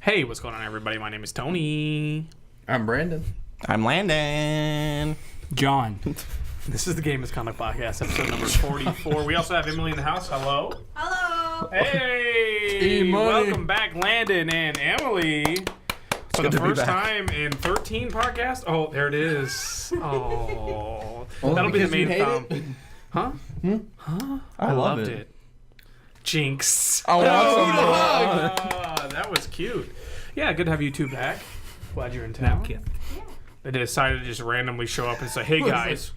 Hey, what's going on, everybody? My name is Tony. I'm Brandon. I'm Landon. John. This is the Game Misconduct Podcast, episode number 44. We also have Emily in the house. Hello. Hello. Hey. Welcome back, Landon and Emily. For the first time in 13 podcasts. Oh, there it is. Oh. That'll be the main found. Huh? Huh? I loved it. Jinx. I want That was cute. Yeah, good to have you two back. Glad you're in town. Kid. They decided to just randomly show up and say, hey guys,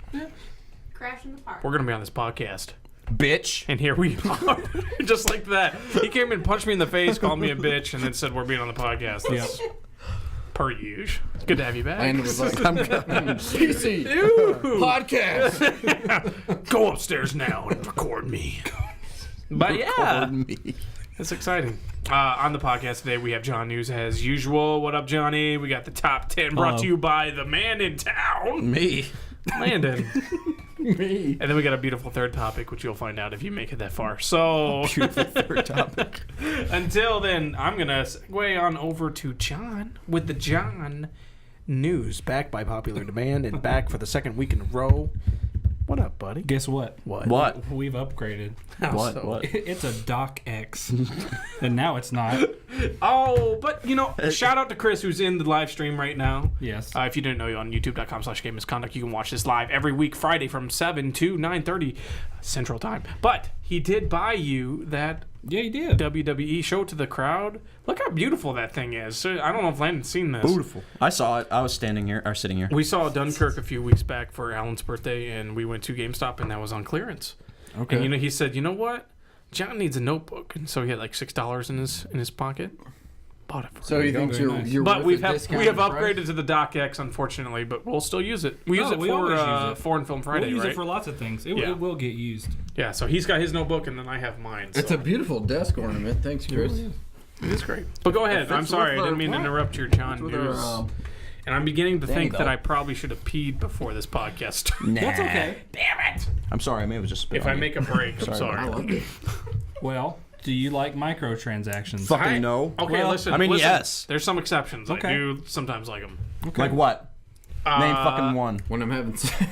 Crash in the park. we're going to be on this podcast. bitch. And here we are. Just like that. He came and punched me in the face, called me a bitch, and then said we're being on the podcast. That's per usual. It's good to have you back. Landon was like, I'm coming. PC. Podcast. Go upstairs now and record me. But yeah, it's exciting. On the podcast today, we have Jon Newz as usual. What up, Johnny? We got the top 10 brought to you by the man in town, Me. Landon. Me. And then we got a beautiful third topic, which you'll find out if you make it that far. So, Beautiful third topic. until then, I'm going to segue on over to John with the Jon Newz. Back by popular demand and back for the second week in a row. What up, buddy? Guess what? What? We've upgraded. What? So- What? It's a Doc X. And now it's not. Oh, but, you know, shout out to Chris, who's in the live stream right now. Yes. If you didn't know, you're on youtube.com/Game Misconduct. You can watch this live every week, Friday from 7 to 9:30 Central Time. But he did buy you that Yeah, he did. WWE show to the crowd. Look how beautiful that thing is. So, I don't know if Landon's seen this. Beautiful. I saw it. I was sitting here. We saw Dunkirk a few weeks back for Alan's birthday, and we went to GameStop, and that was on clearance. Okay. And he said, you know what? John needs a notebook, and so he had like $6 in his pocket. Bought it for So him. he thinks Very nice. you're But we worth a have discounted price? upgraded to the Doc X, unfortunately, but we'll still use it. We use it we for always use it. Foreign Film Friday, We'll use right? it for lots of things. It, Yeah. it will get used. Yeah, so he's got his notebook, and then I have mine. So. It's a beautiful desk ornament. Thanks, Chris. It is great. But go ahead. It I'm fits sorry. I with didn't mean to our- interrupt your Jon With our, Newz. And I'm beginning to There you think that go. I probably should have peed before this podcast started. Nah. That's okay. Damn it! I'm sorry. I may have just spit If on I you. make a break, I'm I sorry. loved it. Well, do you like microtransactions? Fucking no. Okay, Well, listen. I mean, listen. yes. There's some exceptions. I Okay. do sometimes like them. Okay. Like what? Name fucking one. When I'm having sex.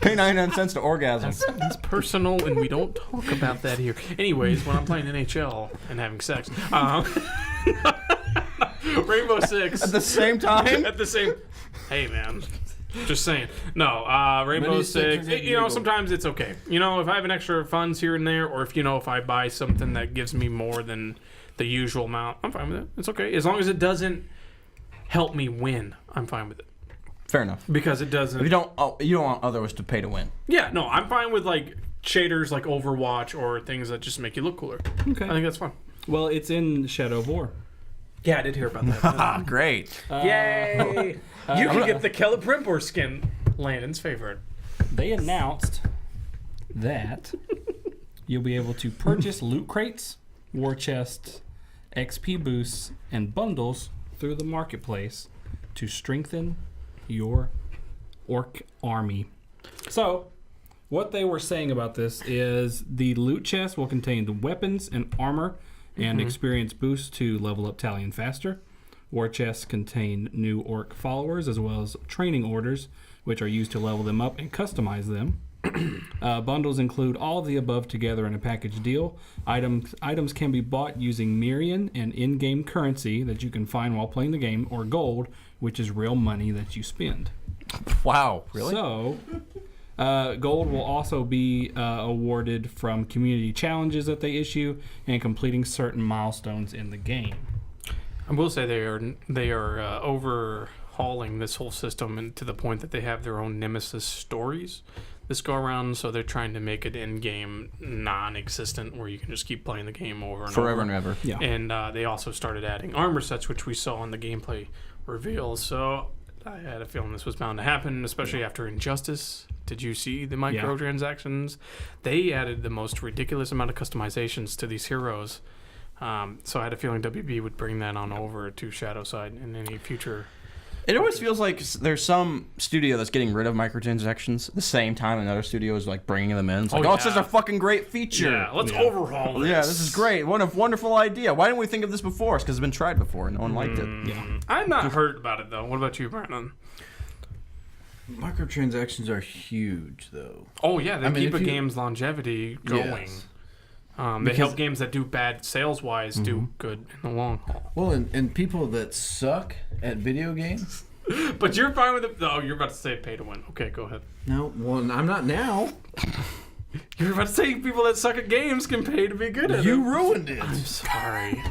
Pay 99 cents to orgasm. It's personal, and we don't talk about that here. Anyways, when I'm playing NHL and having sex, Rainbow Six At the same time? at the same. Hey, man. Just saying. No, Rainbow Many Six. sixes You know, giggle. sometimes it's okay. You know, if I have an extra funds here and there, or if I buy something that gives me more than the usual amount, I'm fine with it. It's okay as long as it doesn't help me win. I'm fine with it Fair enough. because it doesn't. If you don't want others to pay to win. Yeah, no, I'm fine with like shaders like Overwatch or things that just make you look cooler. Okay. I think that's fun. Well, it's in Shadow of War. Yeah, I did hear about that. Ah, great. Yay! You can get the Celebrimbor skin, Landon's favorite. They announced that you'll be able to purchase loot crates, war chests, XP boosts, and bundles through the marketplace to strengthen your orc army. So, what they were saying about this is the loot chest will contain the weapons and armor and experience boosts to level up Talion faster. War chests contain new orc followers as well as training orders, which are used to level them up and customize them. Bundles include all of the above together in a package deal. Items can be bought using Mirian and in-game currency that you can find while playing the game, or gold, which is real money that you spend. Wow. Really? So, gold will also be awarded from community challenges that they issue and completing certain milestones in the game. I will say they are overhauling this whole system and to the point that they have their own Nemesis stories this go around. So they're trying to make it in-game non-existent, where you can just keep playing the game over and Forever over. and ever. Yeah. And they also started adding armor sets, which we saw in the gameplay reveal. So I had a feeling this was bound to happen, especially after Injustice. Did you see the microtransactions? They added the most ridiculous amount of customizations to these heroes. So I had a feeling WB would bring that on over to Shadowside in any future It always feels like there's some studio that's getting rid of microtransactions at the same time another studio is like bringing them in. It's like, it's such a fucking great feature. Yeah, let's overhaul this. Yeah, this is great. What a wonderful idea. Why didn't we think of this before? It's because it's been tried before and no one liked it. Yeah. I'm not hurt about it though. What about you, Brandon? Microtransactions are huge, though. Oh yeah, they keep if a you- game's longevity going. Yes. They help games that do bad sales-wise do good in the long haul. Well, and people that suck at video games. But you're fine with it. Oh, you're about to say pay to win. Okay, go ahead. No, well, I'm not now. You're about to say people that suck at games can pay to be good at You them. ruined it. I'm sorry.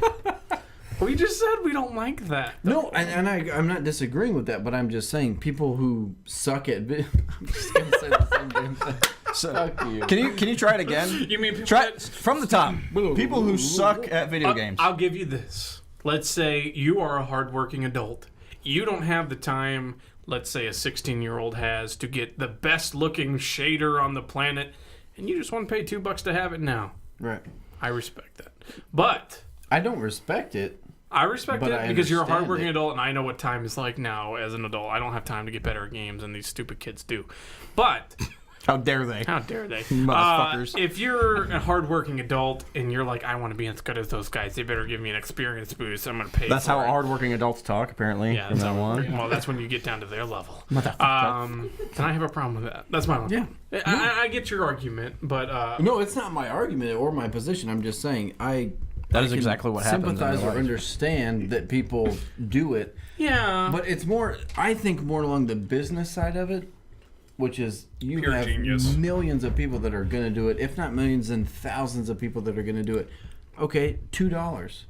We just said we don't like that. No, and I'm not disagreeing with that, but I'm just saying people who suck at video. I'm just gonna say the same damn thing. So, Fuck you. can you try it again? You mean people Try that... from the top. People who suck at video games. I'll give you this. Let's say you are a hardworking adult. You don't have the time, let's say a 16-year-old has, to get the best-looking shader on the planet, and you just want to pay $2 to have it now. Right. I respect that. But I don't respect it. I respect But it I because you're a understand hardworking it. adult, and I know what time is like now as an adult. I don't have time to get better at games, and these stupid kids do. But... How dare they? How dare they? Motherfuckers. If you're a hardworking adult and you're like, I want to be as good as those guys, they better give me an experience boost. I'm going to pay That's for how it. hardworking adults talk, apparently. Yeah, from that's now on. Well, that's when you get down to their level. Motherfucker. And I have a problem with that. That's my one. Yeah. I get your argument, but No, it's not my argument or my position. I'm just saying That is can exactly what happens in sympathize real or life. understand that people do it, yeah. but it's more. I think more along the business side of it, which is you Pure have genius. millions of people that are going to do it, if not millions and thousands of people that are going to do it. Okay, $2.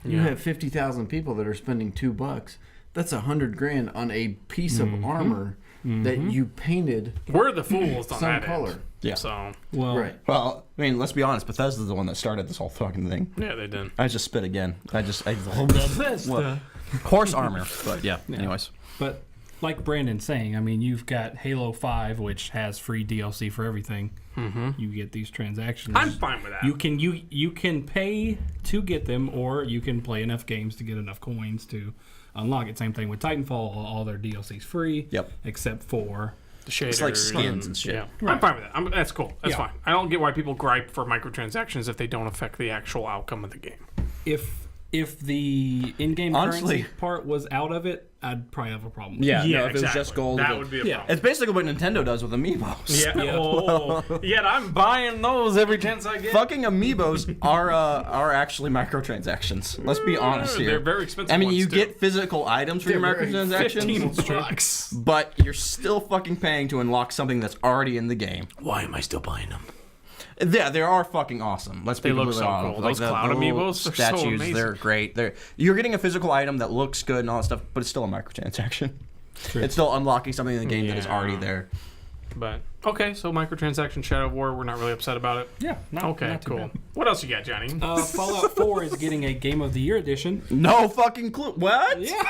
You Yeah. have 50,000 people that are spending $2. That's $100,000 on a piece of armor that you painted We're the fools on some that color. end. Yeah. So, Well, Right. Well, I mean, let's be honest. Bethesda's the one that started this whole fucking thing. yeah, they did. I just spit again. I Bethesda. horse armor. But yeah. Anyways. but like Brandon's saying, I mean, you've got Halo 5, which has free DLC for everything. Mm-hmm. You get these transactions. I'm fine with that. You can pay to get them, or you can play enough games to get enough coins to unlock it. Same thing with Titanfall. All their DLC's free. Yep. Except for the shaders. It's like skins and shit. Yeah. I'm fine with that. That's cool. That's Yeah. fine. I don't get why people gripe for microtransactions if they don't affect the actual outcome of the game. if the in-game Honestly- currency part was out of it, I'd probably have a problem. Yeah. Yeah, no, if it was exactly. just gold. That it- would be a Yeah. problem. It's basically what Nintendo does with amiibos. Yeah. Yeah. Oh, yet I'm buying those every chance I get. Fucking amiibos are actually microtransactions. Let's be honest here. They're very expensive. I mean, ones you too. get physical items for your They're very microtransactions, $15. but you're still fucking paying to unlock something that's already in the game. Why am I still buying them? Yeah, they are fucking awesome. Let's be They look completely so honest. cool. Like Those the cloud little amiibos, they're so statues, amazing. they're great. You're getting a physical item that looks good and all that stuff, but it's still a microtransaction. True. It's still unlocking something in the game that is already Yeah. there. But okay, so microtransaction Shadow of War, we're not really upset about it. Yeah. Okay, not too cool. bad. What else you got, Johnny? Fallout 4 is getting a Game of the Year edition. No fucking clue. What? Yeah.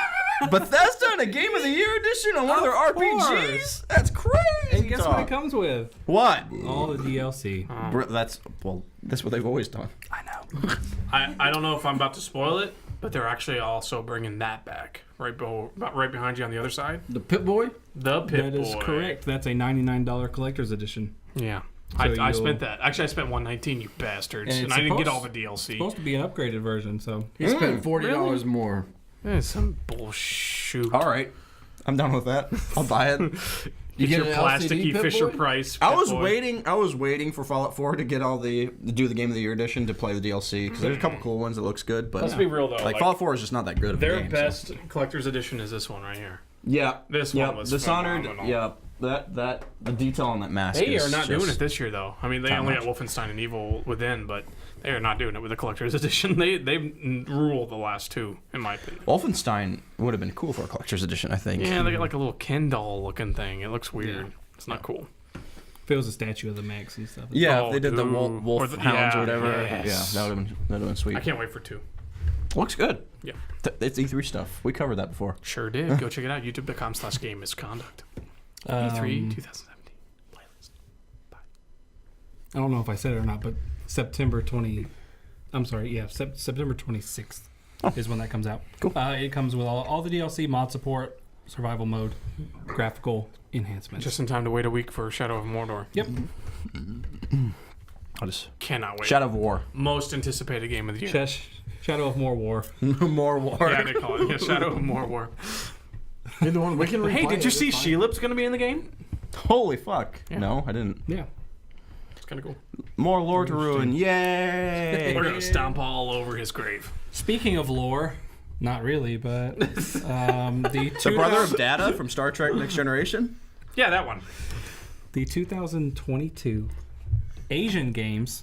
Bethesda and a Game of the Year edition on one of their Of RPGs? course. That's crazy. And guess what dog. it comes with? What? All the DLC. That's what they've always done. I know. I don't know if I'm about to spoil it, but they're actually also bringing that back right behind you on the other side. The Pip-Boy? The Pip That is Boy. correct. That's a $99 collector's edition. Yeah. So I you'll- spent that. Actually, I spent $119, you bastards. And And it's I didn't get supposed- all the DLC. Supposed to be an upgraded version, so He spent $40 more. It's some bullshit. All right. I'm done with that. I'll buy it. You Get get your an LCD plasticky Pip-Boy? Fisher Price. I Pip was Boy. waiting for Fallout 4 to get do the Game of the Year edition to play the DLC because there's a couple cool ones that looks good, but Let's be real though. like Fallout 4 is just not that good of a their game. best collector's edition is this one right here. Yeah. This one was Dishonored. phenomenal. Yeah. That the detail on that mask. They is are not just doing it this year though. I mean, they top only notch. got Wolfenstein and Evil Within, but they are not doing it with the collector's edition. They rule the last two, in my opinion. Wolfenstein would have been cool for a collector's edition, I think. Yeah, they got like a little Ken doll looking thing. It looks weird. Yeah. It's not cool. feels a statue of the Max and stuff. Yeah, Oh, if they did the dude. wolf Or the- hounds yeah, or whatever. yes. Yeah, that would have been sweet. I can't wait for 2. Looks good. Yeah. It's E3 stuff. We covered that before. Sure did. Go check it out. YouTube.com/game misconduct. E3 2017 playlist. I don't know if I said it or not, but September 26th is when that comes out. Cool. It comes with all the DLC, mod support, survival mode, graphical enhancements. Just in time to wait a week for Shadow of Mordor. Yep. I just Cannot wait. Shadow of War. Most anticipated game of the year. Shadow of More War. More war. Yeah, they call it. Yeah, Shadow of Mordor. Either one. We can Hey, replay did you it, see it's fine. Shelob's going to be in the game? Holy fuck. Yeah. No, I didn't. Yeah. It's kind of cool. More lore to ruin. Yay! We're going to stomp all over his grave. Speaking of lore, not really, but The brother of Data from Star Trek Next Generation? Yeah, that one. the 2022 Asian Games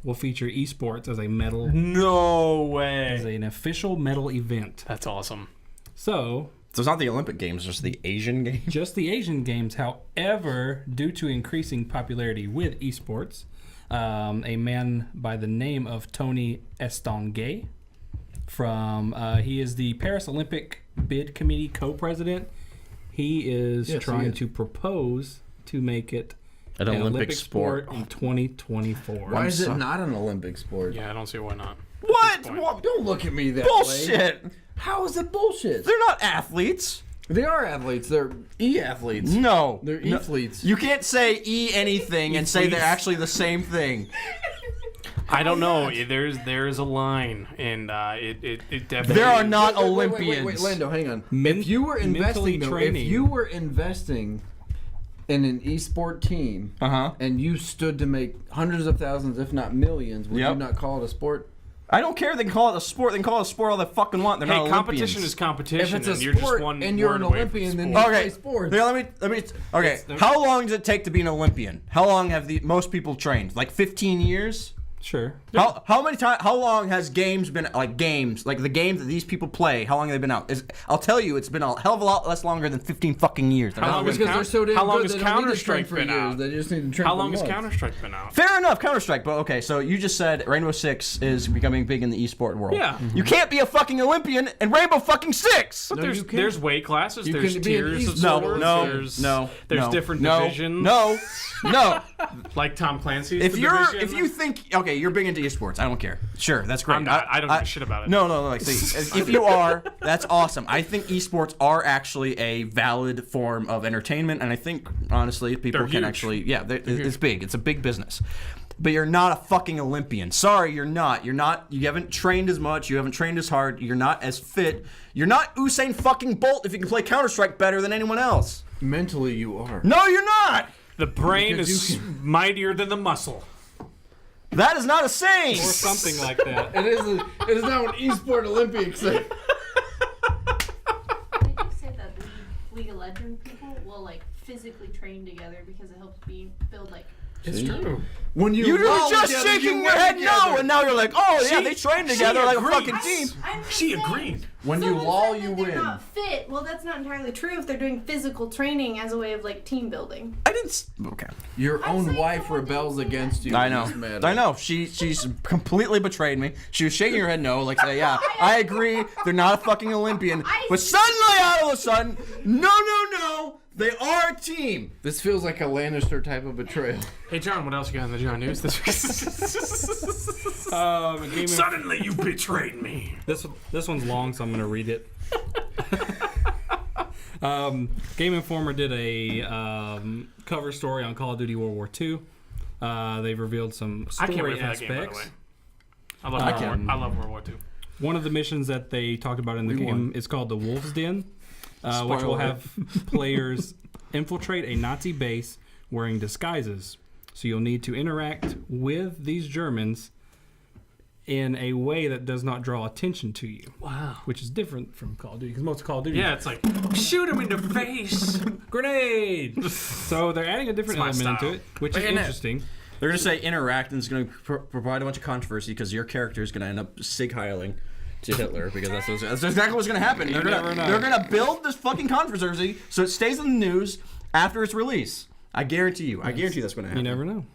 will feature esports as a medal No as way. an official medal event. That's awesome. So So it's not the Olympic Games, just the Asian Games? just the Asian Games. However, due to increasing popularity with esports, a man by the name of Tony Estanguet from he is the Paris Olympic Bid Committee co-president. He is Yes, he trying is. to propose to make it An Olympic sport. in 2024. Why is it not an Olympic sport? Yeah, I don't see why not. What? point. What? Don't look at me that way. Bullshit! How is it bullshit? They're not athletes. They are athletes. They're e-athletes. No. They're No. e-fleets. You can't say E anything and say they're actually the same thing. I don't know. There's a line, and it definitely. There are not Wait, Olympians. Lando, hang on. Men- if you were mentally investing, though, if training. you were investing in an e-sport team, Uh-huh. and you stood to make hundreds of thousands, if not millions, would Yep. you not call it a sport? I don't care. They can call it a sport. They can call it a sport all they fucking want. They're Hey, not competition Olympians. is competition, If it's a and you're just sport one and you're word an away from Olympian, then sport. you Okay. play sports. Yeah, let me. Okay. How long does it take to be an Olympian? How long have the most people trained? Like 15 years? Sure. How many times? How long has games been like the games that these people play? How long have they been out? I'll tell you, it's been a hell of a lot less longer than 15 fucking years. How long because has they're so damn how long good, has they don't need to train Counter-Strike for been years. out? They just need to train How for long has months. Counter-Strike been out? Fair enough, Counter-Strike, but okay, so you just said Rainbow Six is becoming big in the esport world. Yeah. You can't be a fucking Olympian in Rainbow fucking Six! But No, you can't. there's weight classes. You There's can be an tiers of e-sport. sports. There's different divisions. No. Like Tom Clancy's. If the you're, division. if you think, okay, you're big into esports, I don't care. Sure, that's great. I'm not. I don't give a shit about it. No, like, see, if you are, that's awesome. I think esports are actually a valid form of entertainment, and I think honestly, people They're can huge. actually, it's big. It's a big business. But you're not a fucking Olympian. Sorry, you're not. You're not. You haven't trained as much. You haven't trained as hard. You're not as fit. You're not Usain fucking Bolt if you can play Counter-Strike better than anyone else. Mentally, you are. No, you're not. The brain Because is you mightier than the muscle. That is not a saying. Or something like that. It is now an e-sport Olympics. They do say that League of Legends people will like physically train together because it helps build like. It's true. When you You were roll just together, shaking you your work head together. no, and now you're like, oh yeah, She- they train she together like a agrees. fucking team. I'm just She saying, agreed. When you someone lull, said you that they're win. not fit. Well, that's not entirely true if they're doing physical training as a way of like team building. I didn't. Okay. Your I'm own saying wife someone rebels didn't say against that. you. I in know. this matter. I know. She's completely betrayed me. She was shaking her head no, like say, yeah, I agree. They're not a fucking Olympian. But suddenly, out of a sudden, no, they are a team. This feels like a Lannister type of betrayal. Hey John, what else you got in the Jon Newz this week? Game Suddenly you betrayed me. This one's long, so I'm going to read it. Game Informer did a cover story on Call of Duty World War II. They've revealed some I can't wait story for that game, by the aspects. way. I love World War II. One of the missions that they talked about in the game is called the Wolf's Den, which will Spoiler. have players infiltrate a Nazi base wearing disguises. So you'll need to interact with these Germans in a way that does not draw attention to you. Wow. Which is different from Call of Duty, because most Call of Duty Yeah, it's like shoot him in the face. grenade. So they're adding a different It's my element style. into it, which is Wait, and interesting. They're gonna say interact, and it's gonna provide a bunch of controversy because your character is gonna end up sig heiling to Hitler because that's exactly what's gonna happen. They're never know. gonna build this fucking controversy so it stays in the news after its release. I guarantee you. I guarantee that's gonna happen. You never know.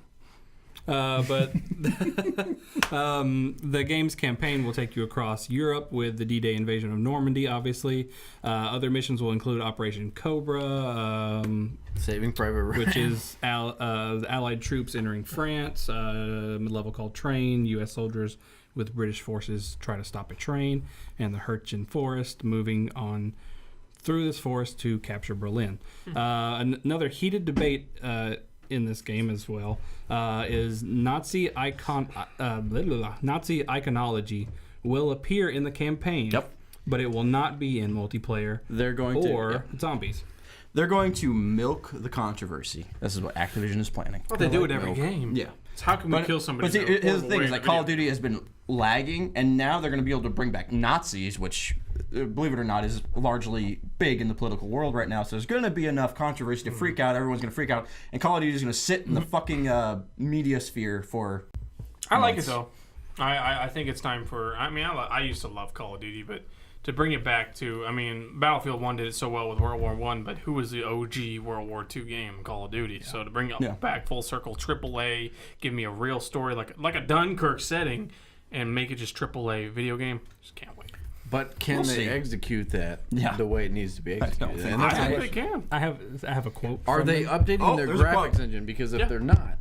But the game's campaign will take you across Europe with the D-Day invasion of Normandy, obviously. Other missions will include Operation Cobra, Saving Private Ryan. which is Allied troops entering France, a level called Train, U.S. soldiers with British forces try to stop a train, and the Hurtgen Forest moving on through this forest to capture Berlin. Another heated debate in this game as well is Nazi iconology will appear in the campaign. Yep. But it will not be in multiplayer They're going or zombies. They're going to milk the controversy. This is what Activision is planning. Well, they do it every game. Yeah. So how can we kill somebody? But see, in a here's the horrible thing: way is in like a Call of video? Duty has been lagging, and now they're going to be able to bring back Nazis, which, believe it or not, is largely big in the political world right now. So there's going to be enough controversy to freak out. Everyone's going to freak out, and Call of Duty is going to sit in the fucking media sphere for. I like it months. though. I think it's time for. I mean, I used to love Call of Duty, but to bring it back to, I mean, Battlefield 1 did it so well with World War 1, but who was the OG World War 2 game? Call of Duty. So to bring it back full circle, AAA, give me a real story like a Dunkirk setting, and make it just AAA video game. Just can't wait. But can We'll they see. execute that the way it needs to be executed? think And I that's the think they question. can. I have a quote. Are from they them. updating their there's a quote. graphics engine? Because if Yeah. they're not,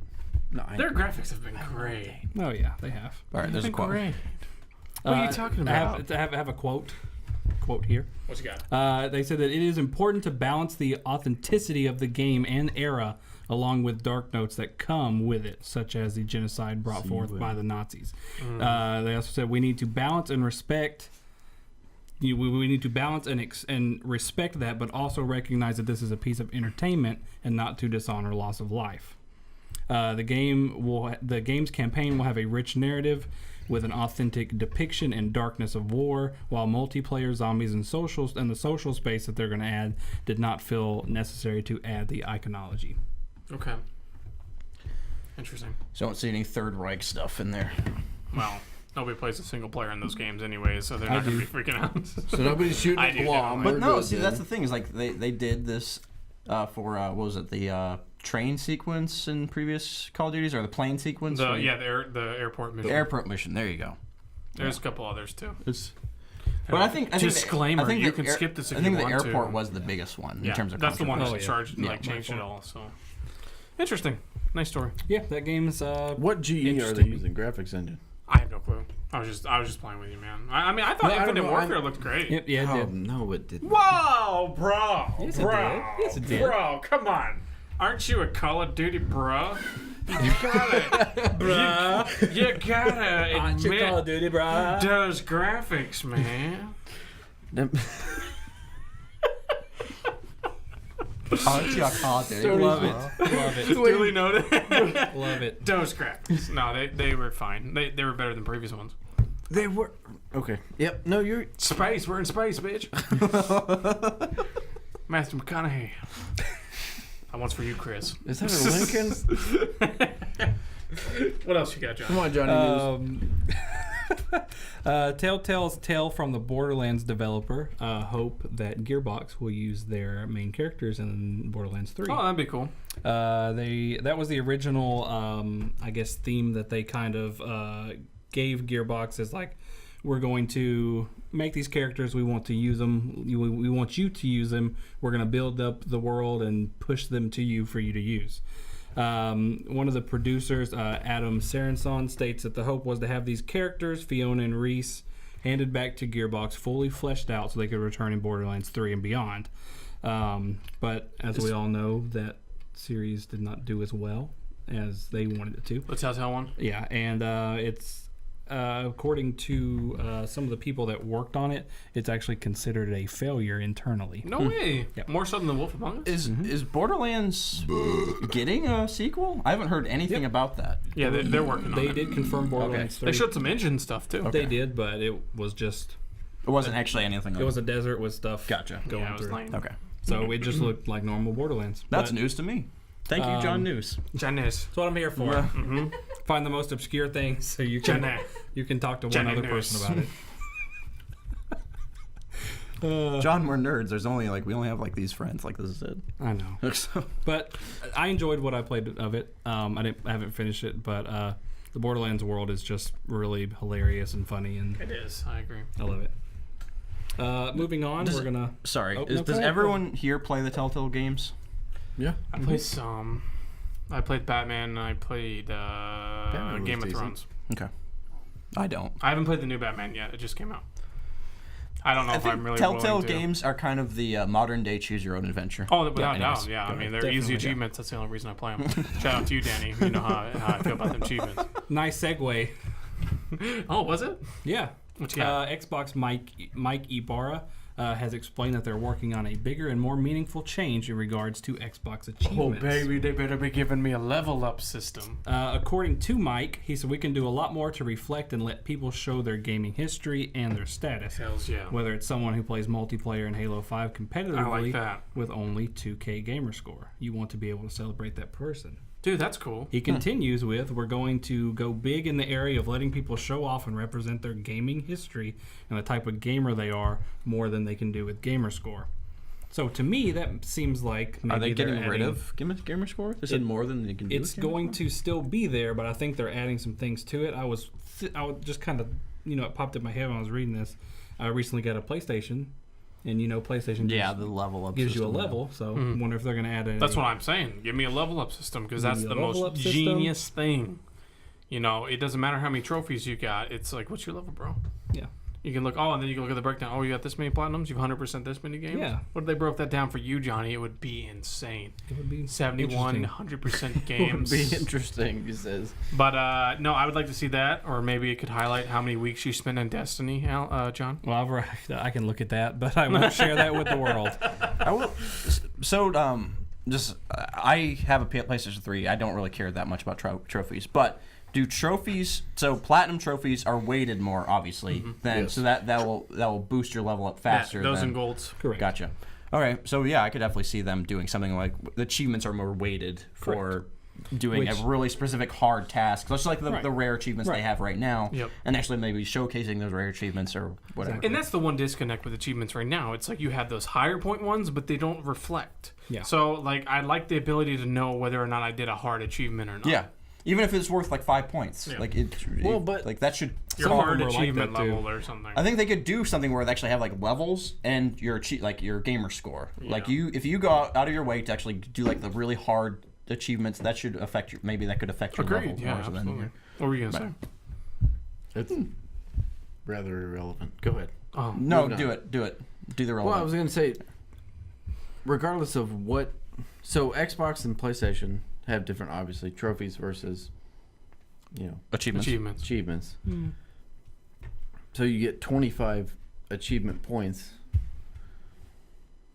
no, I Their graphics have been great. Oh yeah, they have. All right, there's a Been quote. great. What are you talking about? I have a quote here. What you got? They said that it is important to balance the authenticity of the game and era along with dark notes that come with it, such as the genocide brought forth by the Nazis. They also said we need to balance and respect. We need to balance and respect that, but also recognize that this is a piece of entertainment and not to dishonor loss of life. The game's campaign will have a rich narrative with an authentic depiction and darkness of war, while multiplayer, zombies, and the social space that they're going to add did not feel necessary to add the iconology. Okay. Interesting. So I don't see any Third Reich stuff in there. Well, nobody plays a single player in those games anyway, so they're not going to be freaking out. So nobody's shooting I a do, bomb. definitely. But We're no, good see, then. that's the thing is like they did this for what was it, the train sequence in previous Call of Duties, or the plane sequence? The airport mission. The airport mission. There you go. There's a couple others too. But I think Disclaimer, I think you the can skip this if I think you the want airport to. was the biggest one Yeah, in terms of that's the one controversy. that's charged and Yeah. changed it all. So interesting, nice story. Yeah, that game's What GE are they Interesting. using graphics engine? I have no clue. I was just playing with you, man. I mean, I thought No, I don't Infinite know. Warfare looked great. Yep, yeah, it Oh did. no, it didn't. Whoa, bro, Yes, it bro, did. Yes, it did. bro, come on. Aren't you a Call of Duty bro? You gotta, bro. You gotta admit Duty, bro. those graphics, man. Aren't you a Call of Duty? Love it. Love it. Duly noted. Love it. Those graphics. No, they were fine. They were better than previous ones. They were okay. Yep. No, you're. Space. We're in space, bitch. Master McConaughey. That one's for you, Chris. Is that a Lincoln? What else you got, John? Come on, Johnny Newz. Telltale's Tale from the Borderlands developer hope that Gearbox will use their main characters in Borderlands 3. Oh, that'd be cool. That was the original, I guess, theme that they kind of gave Gearbox as like, we're going to make these characters. We want to use them. We want you to use them. We're going to build up the world and push them to you for you to use. One of the producers, Adam Saranson, states that the hope was to have these characters, Fiona and Reese, handed back to Gearbox fully fleshed out so they could return in Borderlands 3 and beyond. But as we all know, that series did not do as well as they wanted it to. The Telltale one. Yeah, and it's according to some of the people that worked on it, it's actually considered a failure internally. No way. Yep. More so than The Wolf Among Us? Is Borderlands getting a sequel? I haven't heard anything about that. Yeah, they're working on They it. did confirm Borderlands 3. They showed some engine stuff, too. They did, but it was just It wasn't actually anything. it was a desert with stuff Gotcha. going Yeah, it was through. lame. Okay. So it just looked like normal Borderlands. That's But news to me. Thank you, Jon Newz. Janice. That's what I'm here for. Find the most obscure things so you can talk to one Jenny other News. person about it. John, we're nerds. There's only we only have like these friends. Like this is it. I know. So, But I enjoyed what I played of it. I haven't finished it, but the Borderlands world is just really hilarious and funny, and It is. I agree. I love it. Moving on, we're gonna. sorry. Oh, no, Does go ahead. everyone here play the Telltale games? Yeah. I played some. I played Batman and I played was Game of decent. Thrones. Okay. I don't. I haven't played the new Batman yet. It just came out. I don't know I if think I'm really Telltale willing to. games are kind of the modern day choose your own adventure. Oh, without anyways. doubt, yeah. I mean, they're Definitely, easy yeah. achievements. That's the only reason I play them. Shout out to you, Danny. You know how I feel about them achievements. Nice segue. Oh, was it? Yeah. What you got? Xbox Mike Ibarra has explained that they're working on a bigger and more meaningful change in regards to Xbox Oh, achievements. baby, they better be giving me a level up system. According to Mike, he said we can do a lot more to reflect and let people show their gaming history and their status. Hells yeah. Whether it's someone who plays multiplayer in Halo 5 competitively I like that. with only 2K gamer score. You want to be able to celebrate that person. Dude, that's cool. He continues with, we're going to go big in the area of letting people show off and represent their gaming history and the type of gamer they are more than they can do with gamerscore. So to me, that seems like maybe Are they they're getting rid adding- of gamer score? They said more than they can do. It's with gamer going score? to still be there, but I think they're adding some things to it. I was just kind of, it popped in my head when I was reading this. I recently got a PlayStation, and PlayStation Yeah, the level up gives you a system, yeah. level. So I wonder if they're going to add a. That's what I'm saying. Give me a level up system because Give that's me the a level most up system. genius thing. It doesn't matter how many trophies you got. It's like, what's your level, bro? Yeah. You can look, and then you can look at the breakdown. Oh, you got this many platinums? You've 100% this many games? Yeah. What if they broke that down for you, Johnny? It would be insane. It would be 71, interesting. 100% games. Would be interesting, he says. But, no, I would like to see that. Or maybe it could highlight how many weeks you spent in Destiny, John. Well, I can look at that, but I won't share that with the world. I will. So, I have a PlayStation 3. I don't really care that much about trophies, but do trophies? So platinum trophies are weighted more, obviously. Than Yes. so that will boost your level up faster. Those than, and golds. Correct. Gotcha. Okay, so yeah, I could definitely see them doing something like the achievements are more weighted for doing Which- a really specific hard task, just like the Right. rare achievements they Right. have right now, Yep. and actually maybe showcasing those rare achievements or whatever. Exactly. And that's the one disconnect with achievements right now. It's like you have those higher point ones, but they don't reflect. Yeah. So, like, I like the ability to know whether or not I did a hard achievement or not. Yeah, even if it's worth like 5 points, Yeah. like but like that should. Your Some of hard them are like achievement that, too. level or something. I think they could do something where they actually have like levels and your your gamer score. Like if you go out of your way to actually do like the really hard achievements, that should affect your that could affect your Agreed. level Yeah, more so than absolutely. your- What were you going to say? It's rather irrelevant. Go ahead. Oh, No, Moving do on. it. Do the Well, relevant. I was going to say, regardless of what. So, Xbox and PlayStation have different, obviously, trophies versus, Achievements. achievements. So you get 25 achievement points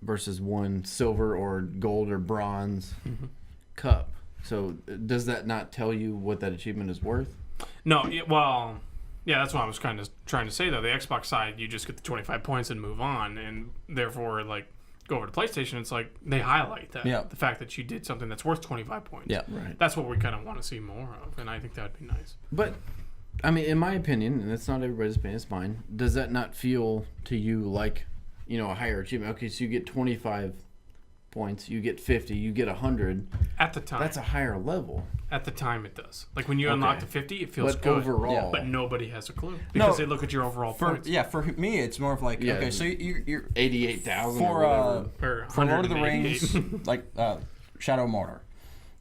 versus one silver or gold or bronze cup. So does that not tell you what that achievement is worth? No, yeah, that's what I was kind of trying to say, though. The Xbox side, you just get the 25 points and move on, and therefore, like, go over to PlayStation, it's like they highlight that. Yeah. The fact that you did something that's worth 25 points. Yeah. Right. That's what we kind of want to see more of, and I think that would be nice. But I mean, in my opinion, and it's not everybody's opinion, it's mine. Does that not feel to you like, a higher achievement? Okay, so you get 25 points, you get 50, you get 100. At the time. That's a higher level. At the time, it does. Like, when you unlock Okay. the 50, it feels But good. overall, Yeah. But nobody has a clue because they look at your overall points. For me, it's more of like Yeah, okay, so you're 88,000 for or whatever. Or for Lord of the 188. Rings, like Shadow Mordor.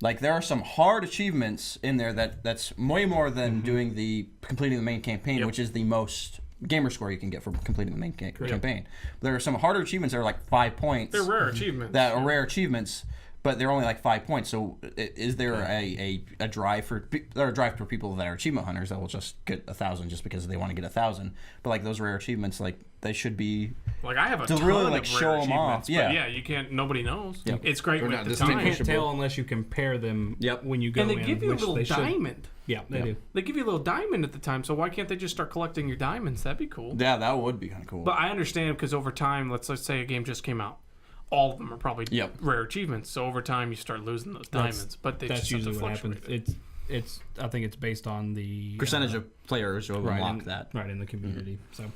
Like there are some hard achievements in there that's way more than doing completing the main campaign, Yep. which is the most gamer score you can get for completing the main campaign. There are some harder achievements that are like 5 points. They're rare achievements. That are rare achievements, but they're only like 5 points. So is there a drive for people that are achievement hunters that will just get 1,000 just because they want to get 1,000? But like those rare achievements, like they should be. Like, I have a To ton really, of like, rare show 'em achievements, off, yeah. But yeah, you can't. Nobody knows. Yep. It's great They're with not the You time. distinguishable. can't tell unless you compare them when you go And they in, give you a which little they should. diamond. Yeah, they do. They give you a little diamond at the time, so why can't they just start collecting your diamonds? That'd be cool. Yeah, that would be kind of cool. But I understand because over time, let's say a game just came out. All of them are probably Yep. rare achievements. So over time, you start losing those diamonds. But they That's just have to usually what fluctuate happens. it. It's. I think it's based on the percentage of players who right, unlock in, that. right in the community. So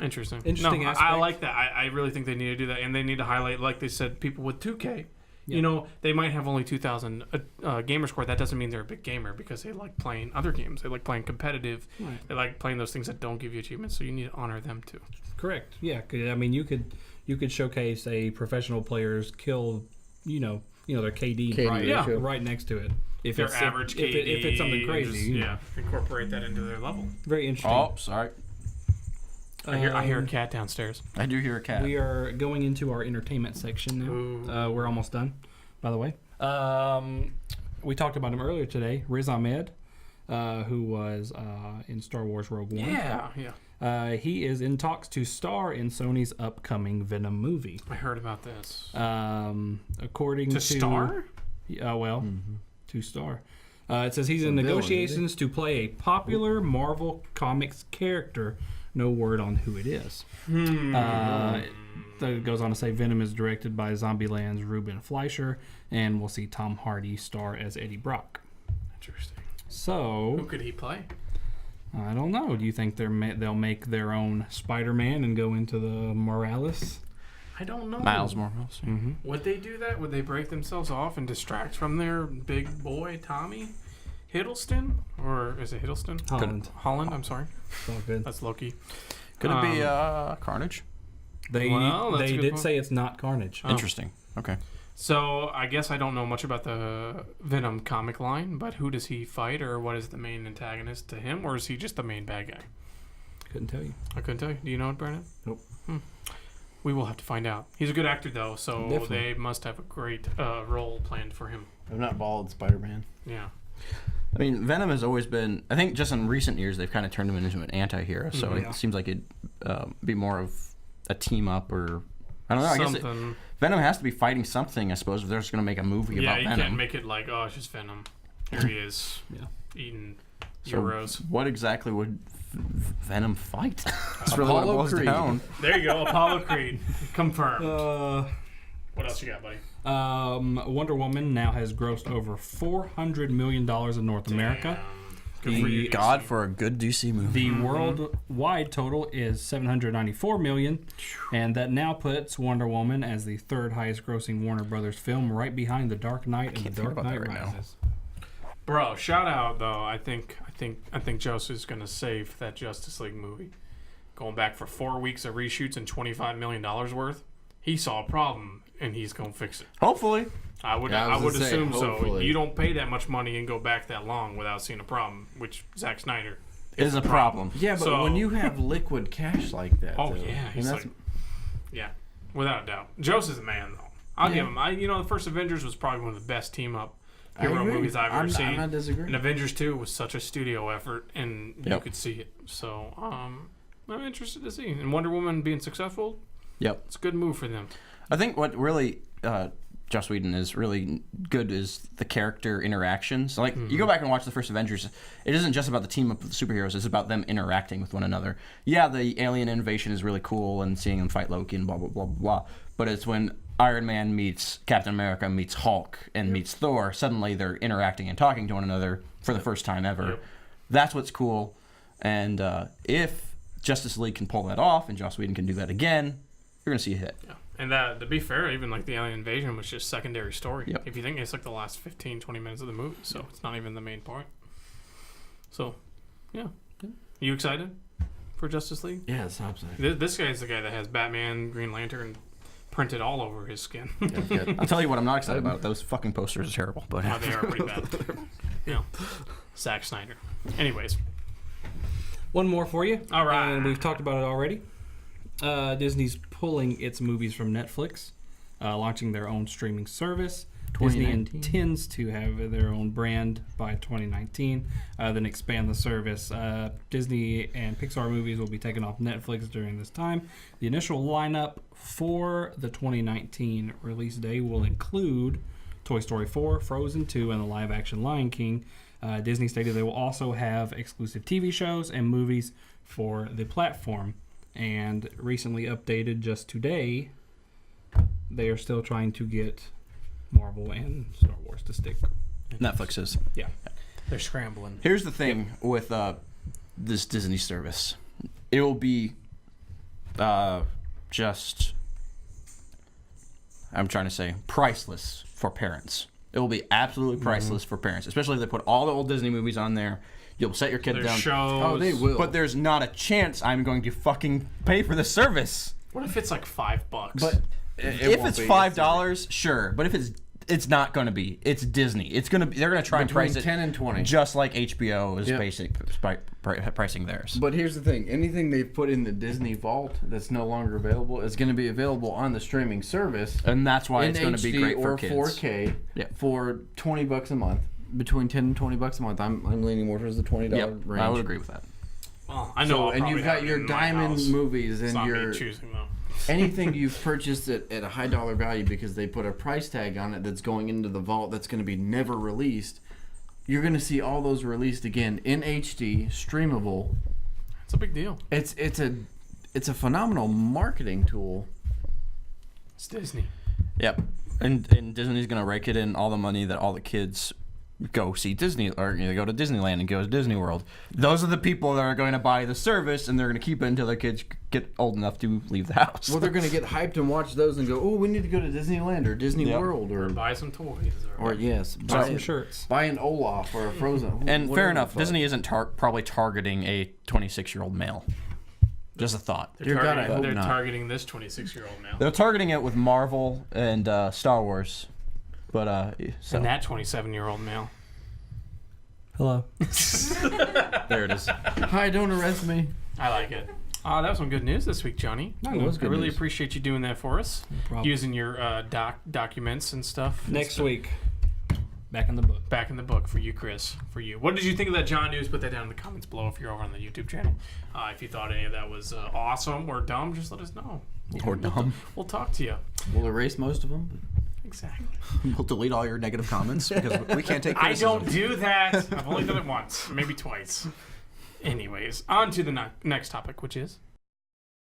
Interesting. Interesting No, I aspect. like that. I really think they need to do that, and they need to highlight, like they said, people with 2K. Yeah. You know, they might have only 2,000 gamer score. That doesn't mean they're a big gamer because they like playing other games. They like playing competitive. Right. They like playing those things that don't give you achievements. So you need to honor them too. correct. Yeah. 'Cause, I mean, you could showcase a professional player's kill. Their KD, KD right, ratio. right next to it. If Their it's average if, KD. if it's something and crazy, just, incorporate that into their level. very interesting. Oh, sorry. I hear a cat downstairs. I do hear a cat. We are going into our entertainment section now. We're almost done, by the way. We talked about him earlier today, Riz Ahmed, who was in Star Wars Rogue One. Yeah. He is in talks to star in Sony's upcoming Venom movie. I heard about this. According to star? To star. It says he's in negotiations to play a popular Marvel Comics character. No word on who it is. It goes on to say Venom is directed by Zombieland's Ruben Fleischer, and we'll see Tom Hardy star as Eddie Brock. Interesting. So, who could he play? I don't know. Do you think they'll make their own Spider-Man and go into the Morales? I don't know. Miles Morales. Mm-hmm. Would they do that? Would they break themselves off and distract from their big boy Tommy Hiddleston, or is it Hiddleston? Holland. I'm sorry. It's all good. That's Loki. Could it be Carnage? They did say it's not Carnage. Oh. Interesting. Okay. So I guess I don't know much about the Venom comic line, but who does he fight, or what is the main antagonist to him, or is he just the main bad guy? Couldn't tell you. I couldn't tell you. Do you know it, Brandon? Nope. We will have to find out. He's a good actor, though, so Definitely. they must have a great role planned for him. I've not followed Spider-Man. Yeah. I mean, Venom has always been. I think just in recent years they've kind of turned him into an anti-hero. So it seems like it'd be more of a team up, or I don't know. I guess Venom has to be fighting something. I suppose if they're just going to make a movie about Venom. Yeah, you can't make it like, oh, it's just Venom. Here he is, eating euros. What exactly would Venom fight? That's really Apollo what it boils Creed. down. There you go, Apollo Creed, confirmed. What else you got, buddy? Wonder Woman now has grossed over $400 million in North America. Good for you, God DC. for a good DC movie. The worldwide total is $794 million, and that now puts Wonder Woman as the third highest grossing Warner Brothers film, right behind The Dark Knight and The Dark Knight Rises. Bro, shout out though. I think Joseph's gonna save that Justice League movie. Going back for 4 weeks of reshoots and $25 million worth. He saw a problem and he's gonna fix it. Hopefully. I would assume so. You don't pay that much money and go back that long without seeing a problem, which Zack Snyder is a problem. Yeah, but when you have liquid cash like that, he's like, without a doubt. Joseph's a man though. I'll give him. The first Avengers was probably one of the best team up hero movies I've ever seen. I'm not disagreeing. And Avengers 2 was such a studio effort, and you could see it. So I'm interested to see. And Wonder Woman being successful, it's a good move for them. I think what really Joss Whedon is really good is the character interactions. Like, you go back and watch the first Avengers, it isn't just about the team up of the superheroes, it's about them interacting with one another. Yeah, the alien invasion is really cool and seeing them fight Loki and blah, blah, blah, blah. But it's when Iron Man meets Captain America, meets Hulk, and meets Thor, suddenly they're interacting and talking to one another for the first time ever. Yep. That's what's cool. And if Justice League can pull that off, and Joss Whedon can do that again, you're going to see a hit. Yeah. And to be fair, even like the alien invasion was just secondary story. Yep. If you think it's like the last 15, 20 minutes of the movie, so it's not even the main part. So, yeah. You excited for Justice League? Yeah, it's exciting. This guy's the guy that has Batman, Green Lantern printed all over his skin. I'll tell you what I'm not excited about. Those fucking posters are terrible. But they are pretty bad. Zack Snyder. Anyways. One more for you. All right. And we've talked about it already. Disney's pulling its movies from Netflix, launching their own streaming service. Disney intends to have their own brand by 2019, then expand the service. Disney and Pixar movies will be taken off Netflix during this time. The initial lineup for the 2019 release day will include Toy Story 4, Frozen 2, and the live-action Lion King. Disney stated they will also have exclusive TV shows and movies for the platform. And recently updated just today, they are still trying to get Marvel and Star Wars to stick. Netflix is. Yeah. They're scrambling. Here's the thing with this Disney service. It will be just, I'm trying to say, priceless for parents. It will be absolutely priceless for parents, especially if they put all the old Disney movies on there. You'll set your kid down. Shows. Oh, they will. But there's not a chance I'm going to fucking pay for the service. What if it's like $5? But if it's $5, sure. But if it's It's not going to be. It's Disney. It's going to be. They're going to try and Between price it 10 and 20. just like HBO is Yep. basic pricing theirs. But here's the thing: anything they've put in the Disney Vault that's no longer available is going to be available on the streaming service And that's why in it's going to be HD great for or kids. 4K Yeah. for $20 a month. Between 10 and $20 a month. I'm leaning more towards the $20 Yep, range. I would agree with that. Well, I know. So, I'll and probably you've got have it your in my diamond house. movies It's and not your me choosing though. anything you've purchased at a high dollar value because they put a price tag on it that's going into the vault that's going to be never released. You're going to see all those released again in HD, streamable. It's a big deal. It's a phenomenal marketing tool. It's Disney. Yep. And Disney's going to rake it in all the money that all the kids go see Disney or go to Disneyland and go to Disney World. Those are the people that are going to buy the service and they're going to keep it until their kids get old enough to leave the house. Well, they're going to get hyped and watch those and go, "Oh, we need to go to Disneyland or Disney Yep. World Or buy some toys. or yes, Buy some shirts. buy an Olaf or a Frozen." And whatever fair the enough, fuck. Disney isn't probably targeting a 26-year-old male. Just a thought. They're, Dear God, I targeting, hope they're not. targeting this 26-year-old male. They're targeting it with Marvel and Star Wars. But, so. And that 27-year-old male. Hello. There it is. Hi, don't arrest me. I like it. That was some good news this week, Johnny. It was I good really news. appreciate you doing that for us. problem. Using your documents and stuff. Next week, back in the book. Back in the book for you, Chris. For you. What did you think of that Jon Newz? Put that down in the comments below if you're over on the YouTube channel. If you thought any of that was awesome or dumb, just let us know. Or dumb. We'll talk to you. We'll erase most of them. Exactly. We'll delete all your negative comments because we can't take I criticism. don't do that. I've only done it once, maybe twice. Anyways, on to the next topic, which is